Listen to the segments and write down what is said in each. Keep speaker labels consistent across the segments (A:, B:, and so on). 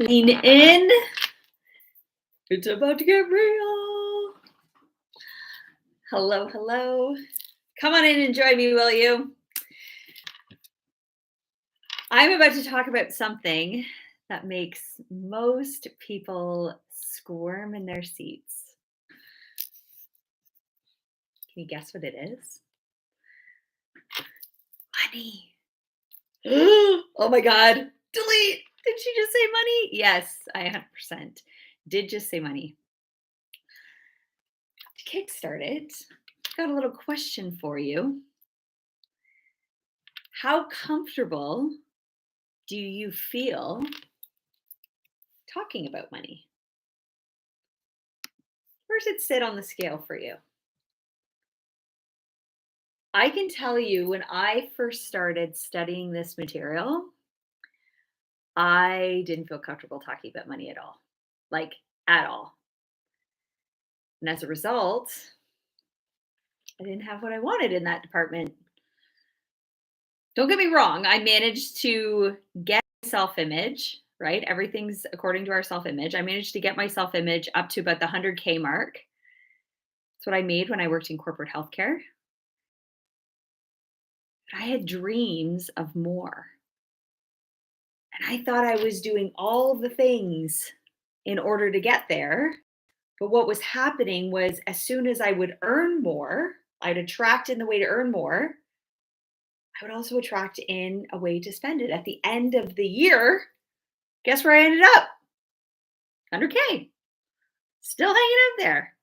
A: Lean in. It's about to get real. Hello, hello. Come on in and join me, will you? I'm about to talk about something that makes most people squirm in their seats. Can you guess what it is? Money. Oh my God. Delete. Did she just say money? Yes, I 100% did just say money. To kickstart it, got a little question for you. How comfortable do you feel talking about money? Where does it sit on the scale for you? I can tell you when I first started studying this material, I didn't feel comfortable talking about money at all, like at all. And as a result, I didn't have what I wanted in that department. Don't get me wrong, I managed to get self image, right? Everything's according to our self image. I managed to get my self image up to about the 100K mark. That's what I made when I worked in corporate healthcare. But I had dreams of more. And I thought I was doing all the things in order to get there. But what was happening was as soon as I would earn more, I'd attract in the way to earn more. I would also attract in a way to spend it. At the end of the year, guess where I ended up? 100K. Still hanging out there.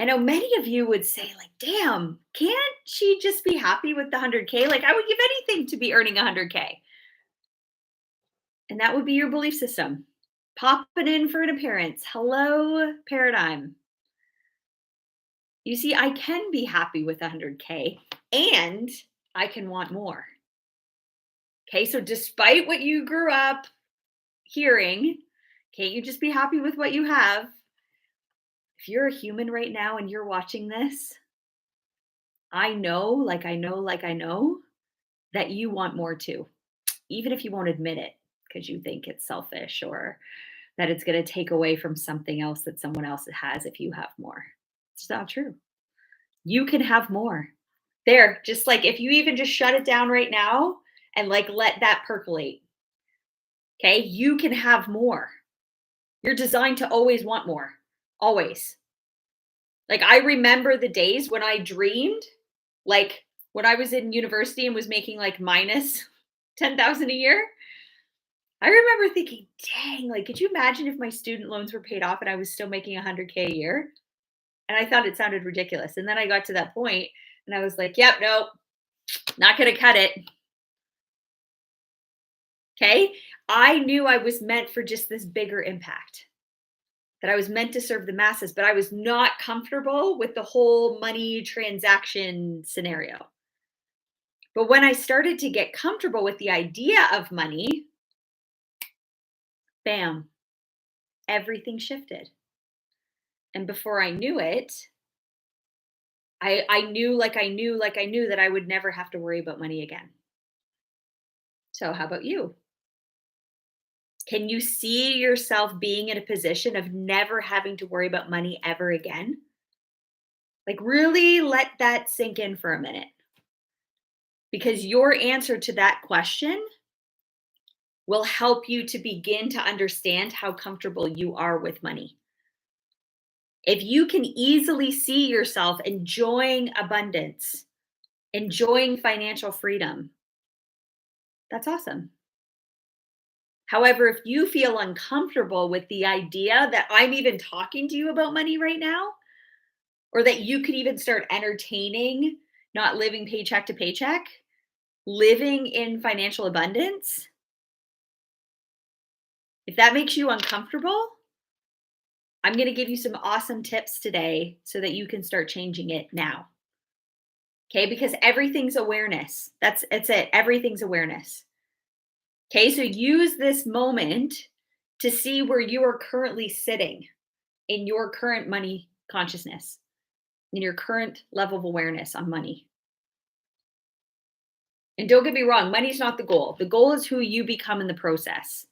A: I know many of you would say, like, damn, can't she just be happy with the 100K? Like, I would give anything to be earning 100K. And that would be your belief system. Popping in for an appearance. Hello, paradigm. You see, I can be happy with 100K and I can want more. Okay, so despite what you grew up hearing, can't you just be happy with what you have? If you're a human right now and you're watching this, I know that you want more too, even if you won't admit it because you think it's selfish or that it's going to take away from something else that someone else has if you have more. It's not true. You can have more. There, just like if you even just shut it down right now and like let that percolate. Okay, you can have more. You're designed to always want more. Always. Like I remember the days when I dreamed, like when I was in university and was making like minus 10,000 a year. I remember thinking, dang, like could you imagine if my student loans were paid off and I was still making 100K a year? And I thought it sounded ridiculous. And then I got to that point and I was like, yep, nope, not going to cut it. Okay. I knew I was meant for just this bigger impact, that I was meant to serve the masses, but I was not comfortable with the whole money transaction scenario. But when I started to get comfortable with the idea of money, bam, everything shifted. And before I knew it, I knew that I would never have to worry about money again. So how about you? Can you see yourself being in a position of never having to worry about money ever again? Like, really let that sink in for a minute. Because your answer to that question will help you to begin to understand how comfortable you are with money. If you can easily see yourself enjoying abundance, enjoying financial freedom, that's awesome. However, if you feel uncomfortable with the idea that I'm even talking to you about money right now, or that you could even start entertaining not living paycheck to paycheck, living in financial abundance, if that makes you uncomfortable, I'm going to give you some awesome tips today so that you can start changing it now. Okay, because everything's awareness. It's it. Everything's awareness. Okay, so use this moment to see where you are currently sitting in your current money consciousness, in your current level of awareness on money. And don't get me wrong, money's not the goal. The goal is who you become in the process.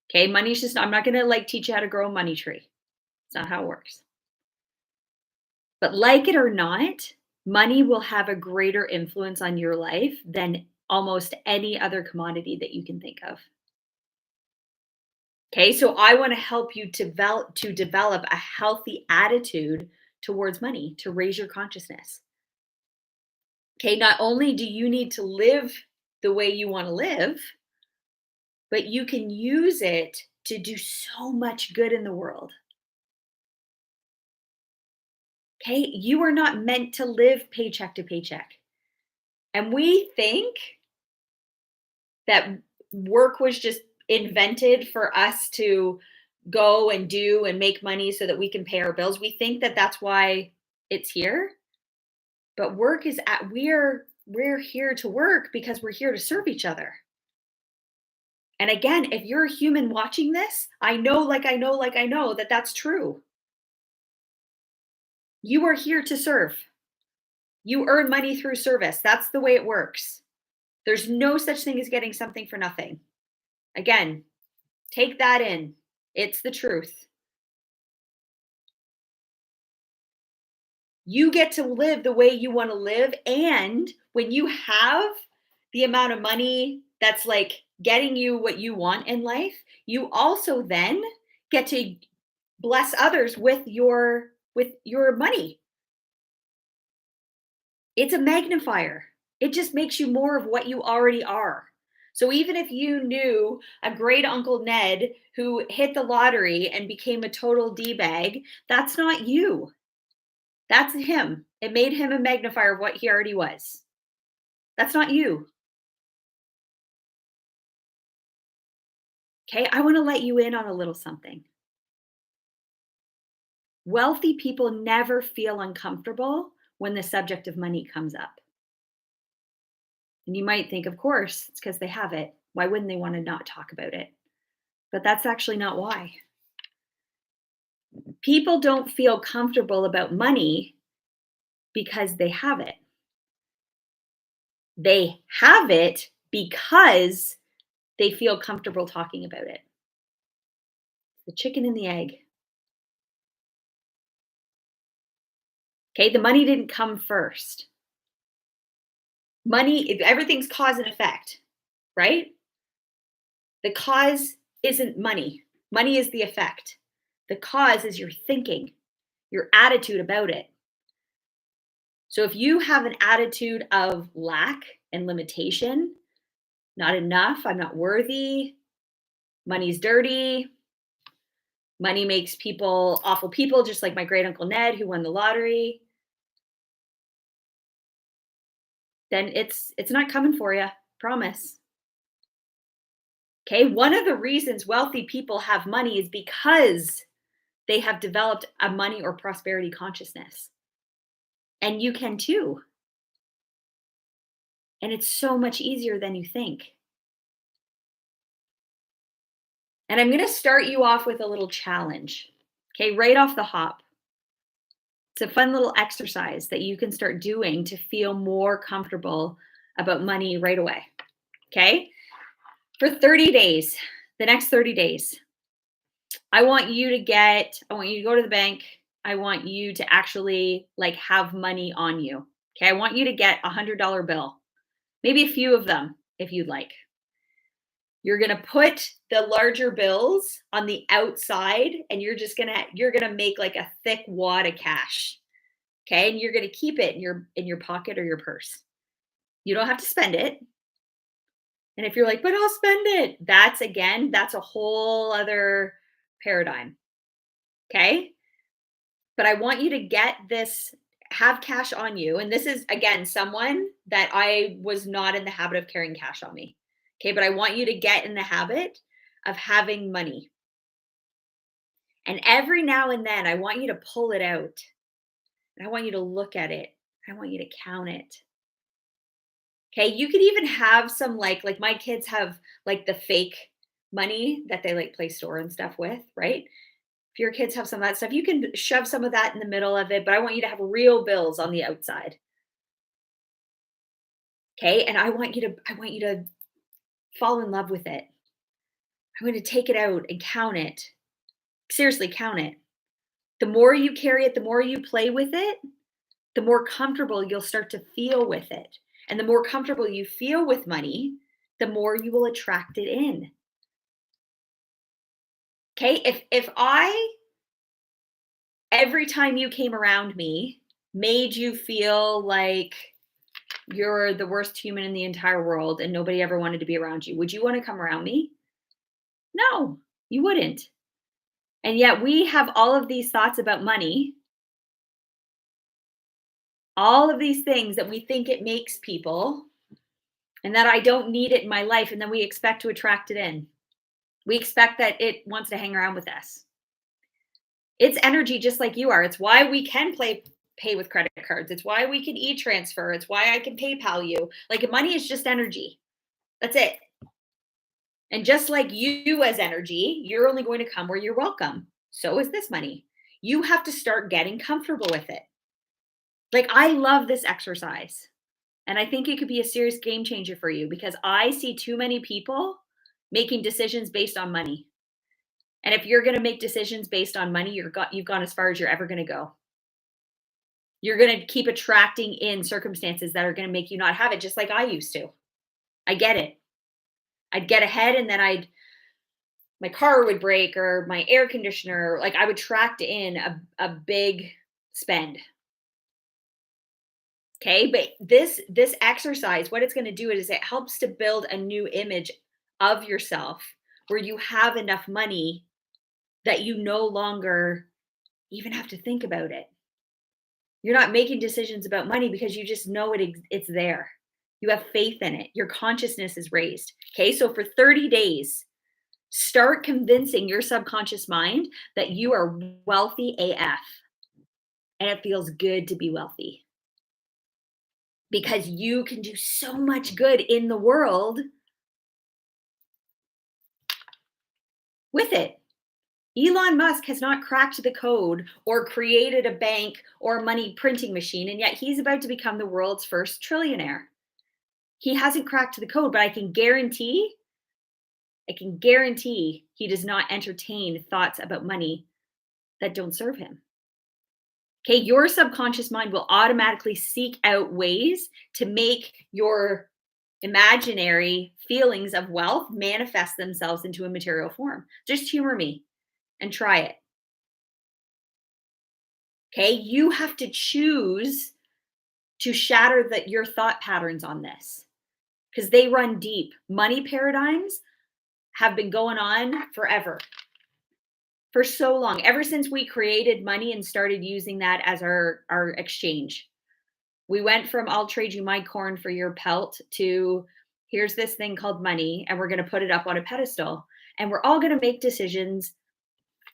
A: Okay, money's just I'm not going to like teach you how to grow a money tree. It's not how it works. But like it or not, money will have a greater influence on your life than almost any other commodity that you can think of. Okay, so I want to help you to develop a healthy attitude towards money to raise your consciousness. Okay, not only do you need to live the way you want to live, but you can use it to do so much good in the world. Okay, you are not meant to live paycheck to paycheck. And we think that work was just invented for us to go and do and make money so that we can pay our bills. We think that that's why it's here, but work is at we're here to work because we're here to serve each other. And again, if you're a human watching this, I know that that's true. You are here to serve. You earn money through service. That's the way it works. There's no such thing as getting something for nothing. Again, take that in. It's the truth. You get to live the way you want to live. And when you have the amount of money that's like getting you what you want in life, you also then get to bless others with your money. It's a magnifier. It just makes you more of what you already are. So even if you knew a great Uncle Ned who hit the lottery and became a total D bag, that's not you. That's him. It made him a magnifier of what he already was. That's not you. Okay. I want to let you in on a little something. Wealthy people never feel uncomfortable when the subject of money comes up. And you might think, of course, it's because they have it. Why wouldn't they want to not talk about it? But that's actually not why. People don't feel comfortable about money because they have it. They have it because they feel comfortable talking about it. The chicken and the egg. Okay, the money didn't come first. Money, everything's cause and effect, right? The cause isn't money. Money is the effect. The cause is your thinking, your attitude about it. So if you have an attitude of lack and limitation, not enough, I'm not worthy, money's dirty, money makes people awful people, just like my great uncle Ned who won the lottery, then it's not coming for you. Promise. Okay? One of the reasons wealthy people have money is because they have developed a money or prosperity consciousness. And you can too. And it's so much easier than you think. And I'm going to start you off with a little challenge. Okay, right off the hop. It's a fun little exercise that you can start doing to feel more comfortable about money right away. Okay? For 30 days, the next 30 days, I want you to go to the bank. I want you to actually like have money on you. Okay? I want you to get $100 bill. Maybe a few of them if you'd like. You're going to put the larger bills on the outside and you're going to make like a thick wad of cash. Okay? And you're going to keep it in your pocket or your purse. You don't have to spend it. And if you're like, "But I'll spend it." That's a whole other paradigm. Okay? But I want you to have cash on you. And this is again someone that I was not in the habit of carrying cash on me. Okay, but I want you to get in the habit of having money. And every now and then, I want you to pull it out. And I want you to look at it. I want you to count it. Okay, you could even have some like my kids have like the fake money that they like play store and stuff with, right? If your kids have some of that stuff, you can shove some of that in the middle of it, but I want you to have real bills on the outside. Okay. And I want you to fall in love with it. I'm going to take it out and count it. Seriously, count it. The more you carry it, the more you play with it, the more comfortable you'll start to feel with it. And the more comfortable you feel with money, the more you will attract it in. Okay? If I every time you came around me made you feel like you're the worst human in the entire world and nobody ever wanted to be around you, would you want to come around me? No, you wouldn't. And yet we have all of these thoughts about money, all of these things that we think it makes people, and that I don't need it in my life. And then we expect to attract it in. We expect that it wants to hang around with us. It's energy just like you are. It's why we can pay with credit cards. It's why we can e-transfer. It's why I can PayPal you. Like money is just energy. That's it. And just like you as energy, you're only going to come where you're welcome. So is this money. You have to start getting comfortable with it. Like I love this exercise. And I think it could be a serious game changer for you because I see too many people making decisions based on money. And if you're going to make decisions based on money, you've gone as far as you're ever going to go. You're going to keep attracting in circumstances that are going to make you not have it, just like I used to. I get it. I'd get ahead and then my car would break or my air conditioner, like I would attract in a big spend. Okay, but this exercise, what it's going to do is it helps to build a new image of yourself where you have enough money that you no longer even have to think about it. You're not making decisions about money because you just know it's there. You have faith in it. Your consciousness is raised. Okay, so for 30 days, start convincing your subconscious mind that you are wealthy AF and it feels good to be wealthy because you can do so much good in the world with it. Elon Musk has not cracked the code or created a bank or a money printing machine, and yet he's about to become the world's first trillionaire. He hasn't cracked the code, but I can guarantee he does not entertain thoughts about money that don't serve him. Okay, your subconscious mind will automatically seek out ways to make your imaginary feelings of wealth manifest themselves into a material form. Just humor me and try it. Okay, you have to choose to shatter your thought patterns on this because they run deep. Money paradigms have been going on forever, for so long, ever since we created money and started using that as our exchange. We went from I'll trade you my corn for your pelt to here's this thing called money and we're going to put it up on a pedestal and we're all going to make decisions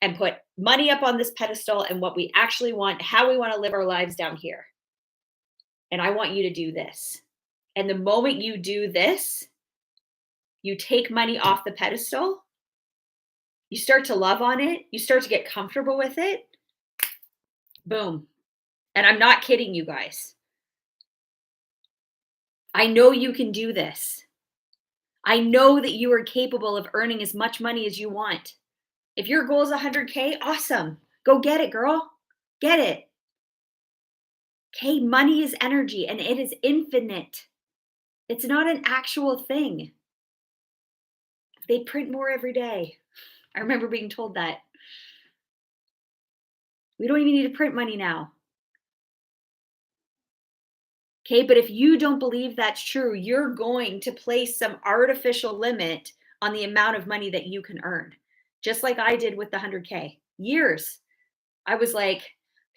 A: and put money up on this pedestal and what we actually want, how we want to live our lives down here. And I want you to do this. And the moment you do this, you take money off the pedestal, you start to love on it, you start to get comfortable with it. Boom. And I'm not kidding you guys. I know you can do this. I know that you are capable of earning as much money as you want. If your goal is 100K, awesome. Go get it, girl. Get it. Okay, money is energy and it is infinite. It's not an actual thing. They print more every day. I remember being told that. We don't even need to print money now. Okay, but if you don't believe that's true, you're going to place some artificial limit on the amount of money that you can earn. Just like I did with the 100K. Years. I was like,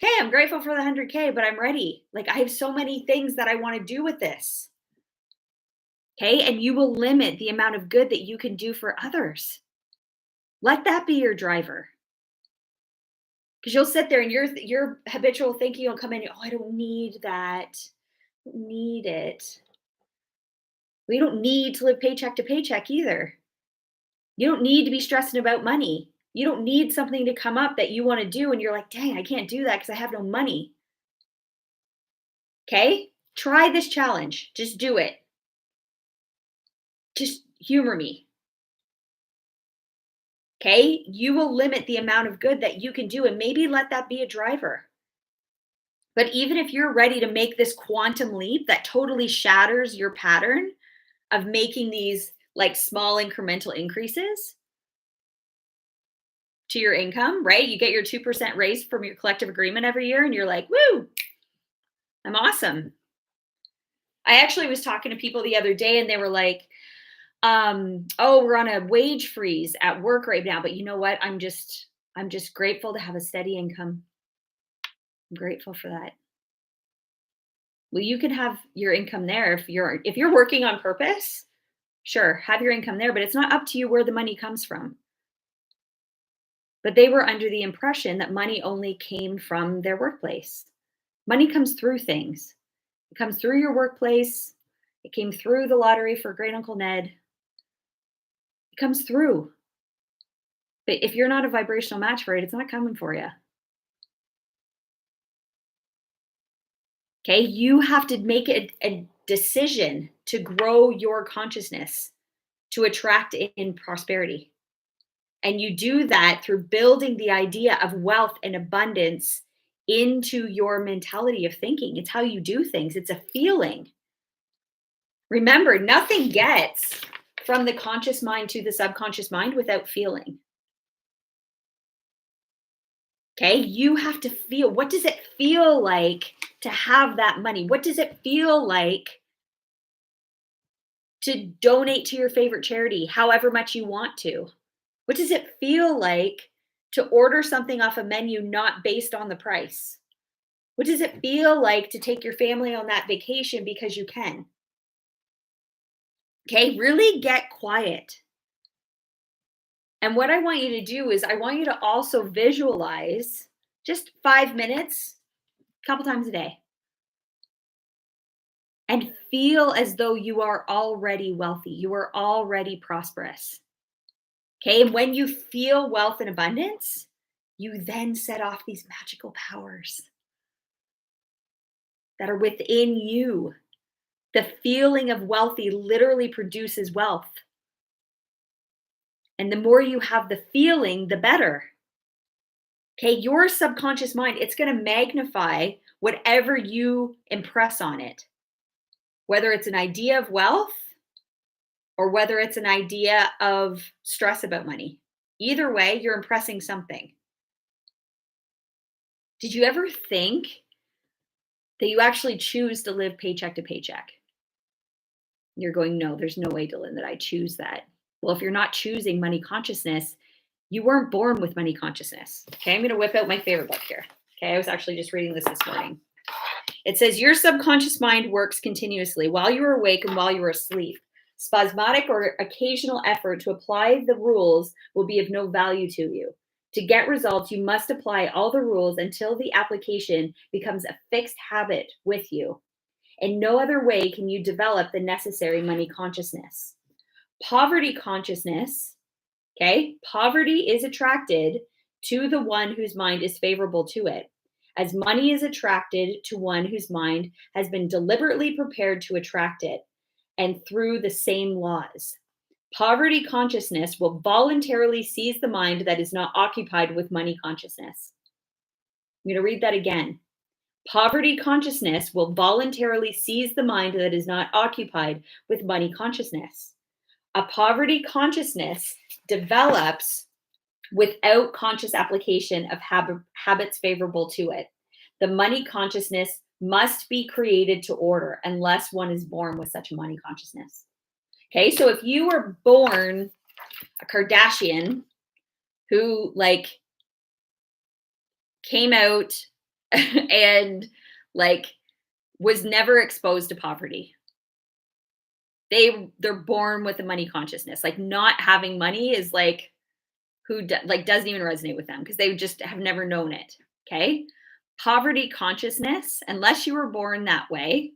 A: "Okay, I'm grateful for the 100K, but I'm ready. Like I have so many things that I want to do with this." Okay, and you will limit the amount of good that you can do for others. Let that be your driver. Because you'll sit there and your habitual thinking will come in, oh, I don't need that. I don't need it. We don't need to live paycheck to paycheck either. You don't need to be stressing about money. You don't need something to come up that you want to do and you're like, dang, I can't do that because I have no money. Okay? Try this challenge. Just do it. Just humor me. Okay? You will limit the amount of good that you can do and maybe let that be a driver. But even if you're ready to make this quantum leap that totally shatters your pattern of making these like small incremental increases to your income, right? You get your 2% raise from your collective agreement every year and you're like, woo, I'm awesome. I actually was talking to people the other day and they were like, oh, we're on a wage freeze at work right now, but you know what? I'm just grateful to have a steady income. I'm grateful for that. Well, you can have your income there if you're working on purpose. Sure, have your income there, but it's not up to you where the money comes from. But they were under the impression that money only came from their workplace. Money comes through things. It comes through your workplace. It came through the lottery for great Uncle Ned. It comes through. But if you're not a vibrational match for it, it's not coming for you. Okay, you have to make a decision to grow your consciousness to attract in prosperity. And you do that through building the idea of wealth and abundance into your mentality of thinking. It's how you do things, it's a feeling. Remember, nothing gets from the conscious mind to the subconscious mind without feeling. Okay, you have to feel, what does it feel like to have that money? What does it feel like to donate to your favorite charity, however much you want to? What does it feel like to order something off a menu not based on the price? What does it feel like to take your family on that vacation because you can? Okay, really get quiet. And what I want you to do is I want you to also visualize just 5 minutes, a couple times a day, and feel as though you are already wealthy. You are already prosperous. Okay, and when you feel wealth and abundance, you then set off these magical powers that are within you. The feeling of wealthy literally produces wealth. And the more you have the feeling, the better. Okay, your subconscious mind, it's going to magnify whatever you impress on it, whether it's an idea of wealth or whether it's an idea of stress about money. Either way, you're impressing something. Did you ever think that you actually choose to live paycheck to paycheck? You're going, no, there's no way, Dylan, that I choose that. Well, if you're not choosing money consciousness, you weren't born with money consciousness. Okay, I'm going to whip out my favorite book here. Okay, I was actually just reading this morning. It says, your subconscious mind works continuously while you are awake and while you are asleep. Spasmodic or occasional effort to apply the rules will be of no value to you. To get results, you must apply all the rules until the application becomes a fixed habit with you. In no other way can you develop the necessary money consciousness. Poverty consciousness, okay? Poverty is attracted to the one whose mind is favorable to it, as money is attracted to one whose mind has been deliberately prepared to attract it, and through the same laws. Poverty consciousness will voluntarily seize the mind that is not occupied with money consciousness. I'm going to read that again. Poverty consciousness will voluntarily seize the mind that is not occupied with money consciousness. A poverty consciousness develops without conscious application of habits favorable to it. The money consciousness must be created to order unless one is born with such a money consciousness. Okay, so if you were born a Kardashian who like came out and like was never exposed to poverty, they're born with a money consciousness. Like not having money is like doesn't even resonate with them because they just have never known it. Okay, poverty consciousness, unless you were born that way,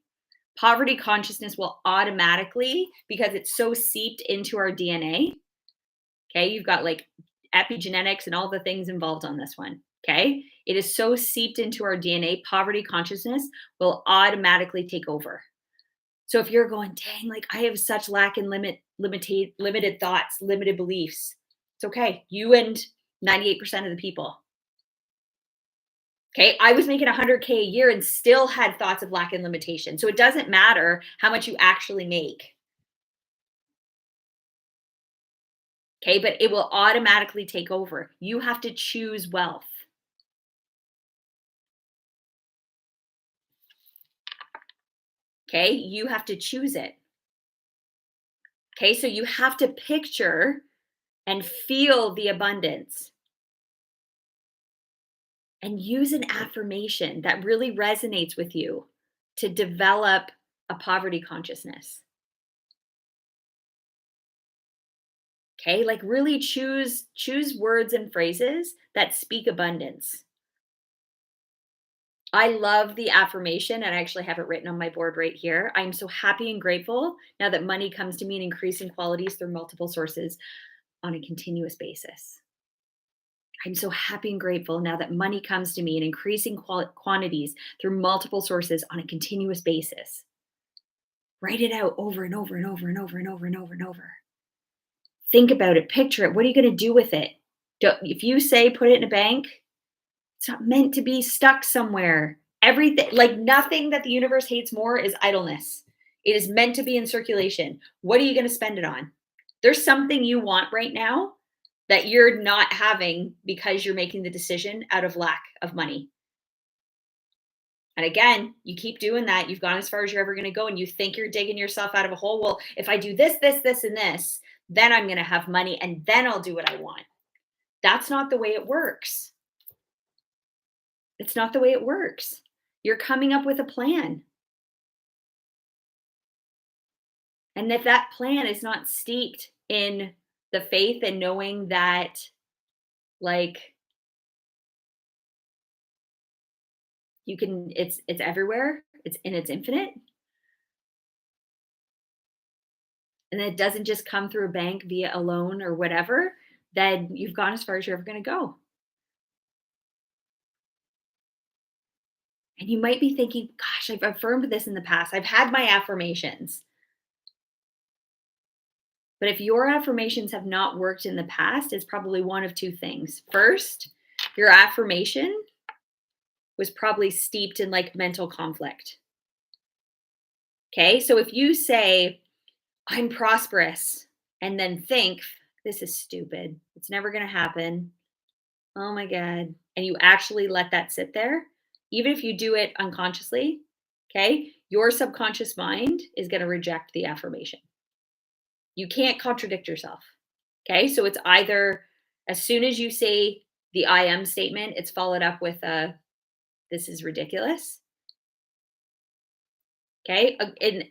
A: poverty consciousness will automatically, because it's so seeped into our DNA. Okay, you've got like epigenetics and all the things involved on this one. Okay, it is so seeped into our DNA, poverty consciousness will automatically take over. So if you're going, dang, like I have such lack and limited thoughts, limited beliefs, it's okay. You and 98% of the people. Okay. I was making 100K a year and still had thoughts of lack and limitation. So it doesn't matter how much you actually make. Okay. But it will automatically take over. You have to choose wealth. Okay. You have to choose it. Okay. So you have to picture and feel the abundance and use an affirmation that really resonates with you to develop a poverty consciousness. Okay? Like really choose words and phrases that speak abundance. I love the affirmation and I actually have it written on my board right here. I'm so happy and grateful now that money comes to me in increasing qualities through multiple sources on a continuous basis. I'm so happy and grateful now that money comes to me in increasing quantities through multiple sources on a continuous basis. Write it out over and over and over and over and over and over and over. Think about it, picture it. What are you going to do with it? If you say put it in a bank, it's not meant to be stuck somewhere. Everything, like nothing that the universe hates more is idleness. It is meant to be in circulation. What are you going to spend it on? There's something you want right now that you're not having because you're making the decision out of lack of money. And again, you keep doing that. You've gone as far as you're ever going to go and you think you're digging yourself out of a hole. Well, if I do this, this, and this, then I'm going to have money and then I'll do what I want. That's not the way it works. It's not the way it works. You're coming up with a plan. And if that plan is not steeped in the faith and knowing that, like, you can, it's everywhere, it's infinite, and it doesn't just come through a bank via a loan or whatever, then you've gone as far as you're ever going to go. And you might be thinking, gosh, I've affirmed this in the past. I've had my affirmations. But if your affirmations have not worked in the past, it's probably one of two things. First, your affirmation was probably steeped in like mental conflict. Okay. So if you say, I'm prosperous, and then think, this is stupid. It's never going to happen. Oh my God. And you actually let that sit there, even if you do it unconsciously, okay, your subconscious mind is going to reject the affirmation. You can't contradict yourself. Okay. So it's either as soon as you say the I am statement, it's followed up with a, this is ridiculous. Okay. And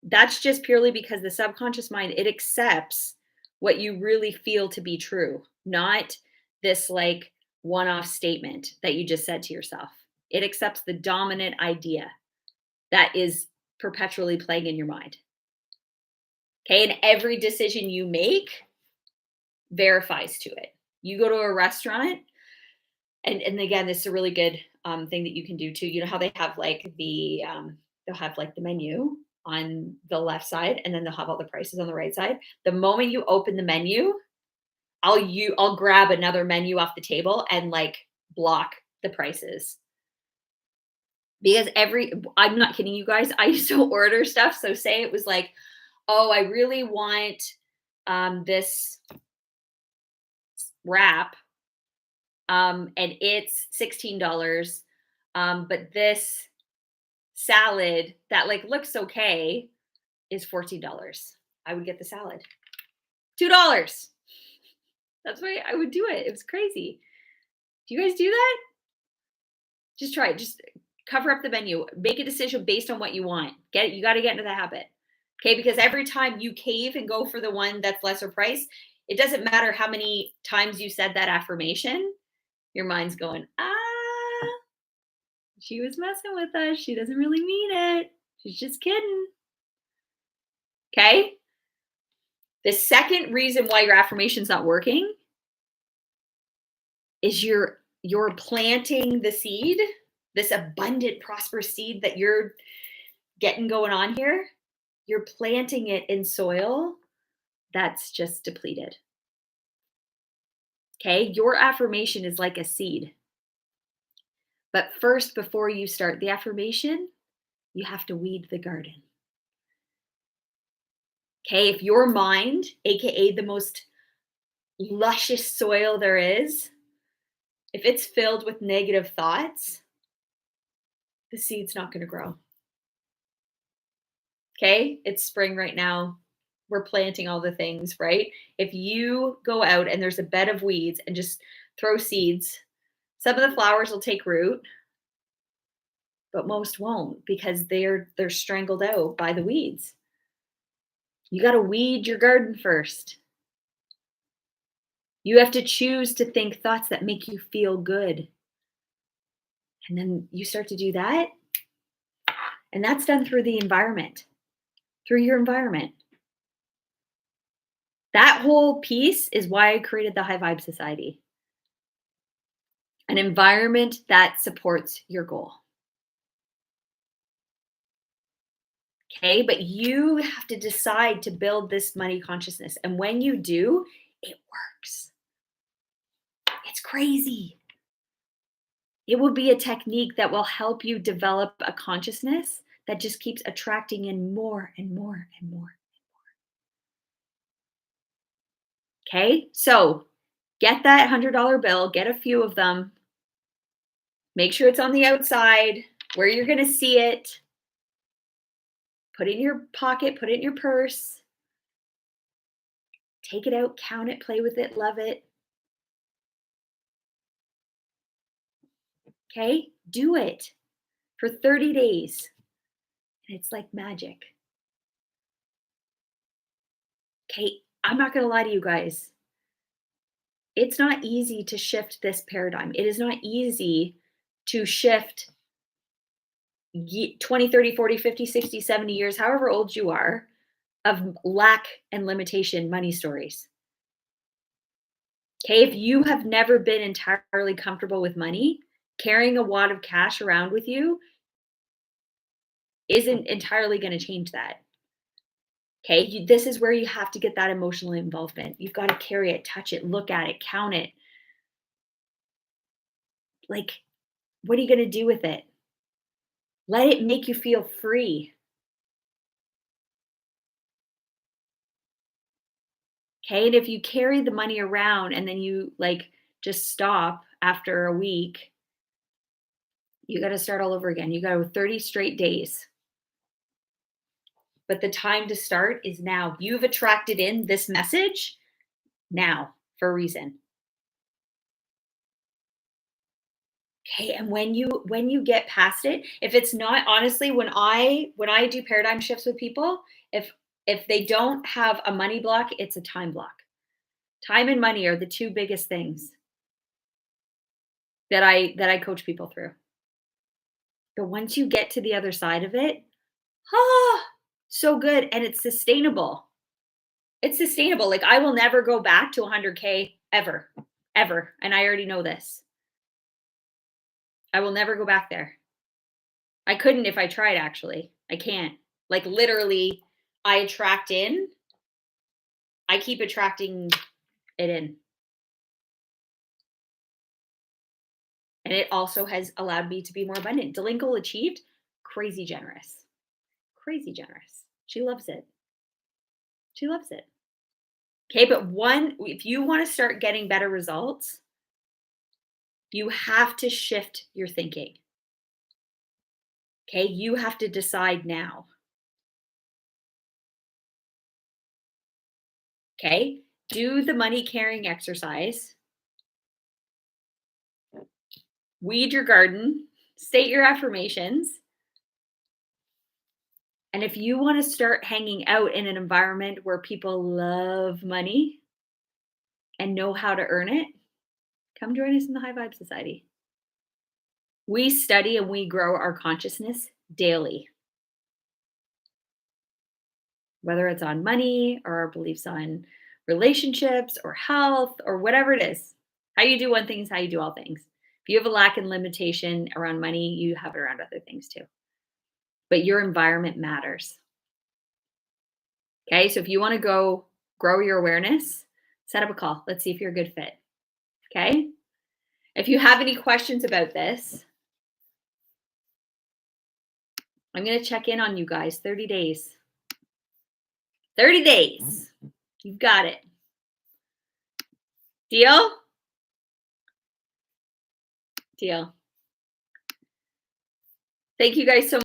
A: that's just purely because the subconscious mind, it accepts what you really feel to be true, not this like one off statement that you just said to yourself. It accepts the dominant idea that is perpetually playing in your mind. Okay. And every decision you make verifies to it. You go to a restaurant, and again, this is a really good thing that you can do too. You know how they have like they'll have like the menu on the left side, and then they'll have all the prices on the right side. The moment you open the menu, I'll grab another menu off the table and like block the prices. Because I'm not kidding you guys, I used to order stuff. So say it was like, oh, I really want this wrap, and it's $16. But this salad that like looks okay is $14. I would get the salad. $2. That's why I would do it. It was crazy. Do you guys do that? Just try it. Just cover up the menu. Make a decision based on what you want. You got to get into the habit. Okay? Because every time you cave and go for the one that's lesser price, it doesn't matter how many times you said that affirmation, your mind's going, she was messing with us. She doesn't really mean it. She's just kidding. Okay? The second reason why your affirmation's not working is you're planting the seed, this abundant, prosperous seed that you're getting going on here. You're planting it in soil that's just depleted. Okay? Your affirmation is like a seed. But first, before you start the affirmation, you have to weed the garden. Okay? If your mind, AKA the most luscious soil there is, if it's filled with negative thoughts, the seed's not going to grow. Okay? It's spring right now. We're planting all the things, right? If you go out and there's a bed of weeds and just throw seeds, some of the flowers will take root, but most won't because they're strangled out by the weeds. You got to weed your garden first. You have to choose to think thoughts that make you feel good. And then you start to do that, and that's done through the environment, through your environment. That whole piece is why I created the High Vibe Society. An environment that supports your goal. Okay, but you have to decide to build this money consciousness. And when you do, it works. It's crazy. It will be a technique that will help you develop a consciousness that just keeps attracting in more and more and more. Okay, so get that $100 bill, get a few of them, make sure it's on the outside where you're going to see it. Put it in your pocket, put it in your purse. Take it out, count it, play with it, love it. Okay? Do it for 30 days. And it's like magic. Okay? I'm not going to lie to you guys. It's not easy to shift this paradigm. It is not easy to shift 20, 30, 40, 50, 60, 70 years, however old you are, of lack and limitation money stories. Okay, if you have never been entirely comfortable with money, carrying a wad of cash around with you isn't entirely going to change that. Okay, this is where you have to get that emotional involvement. You've got to carry it, touch it, look at it, count it. Like, what are you going to do with it? Let it make you feel free. Okay, and if you carry the money around and then you like just stop after a week, you got to start all over again. You got to 30 straight days. But the time to start is now. You've attracted in this message now for a reason. Okay, and when you get past it, if it's not honestly when I do paradigm shifts with people, if they don't have a money block, it's a time block. Time and money are the two biggest things that I coach people through. But once you get to the other side of it, ah, so good and it's sustainable. It's sustainable. Like I will never go back to 100K ever. Ever. And I already know this. I will never go back there. I couldn't if I tried actually. I can't. Like literally I attract in. I keep attracting it in. And it also has allowed me to be more abundant. Delinko achieved crazy generous. Crazy generous. She loves it. She loves it. Okay, but if you want to start getting better results, you have to shift your thinking. Okay, you have to decide now. Okay, do the money carrying exercise. Weed your garden, state your affirmations. And if you want to start hanging out in an environment where people love money and know how to earn it, come join us in the High Vibe Society. We study and we grow our consciousness daily, whether it's on money or our beliefs on relationships or health or whatever it is. How you do one thing is how you do all things. If you have a lack and limitation around money, you have it around other things too. But your environment matters. Okay. So if you want to go grow your awareness, set up a call. Let's see if you're a good fit. Okay. If you have any questions about this, I'm going to check in on you guys 30 days. 30 days. You've got it. Deal? Deal. Thank you guys so much.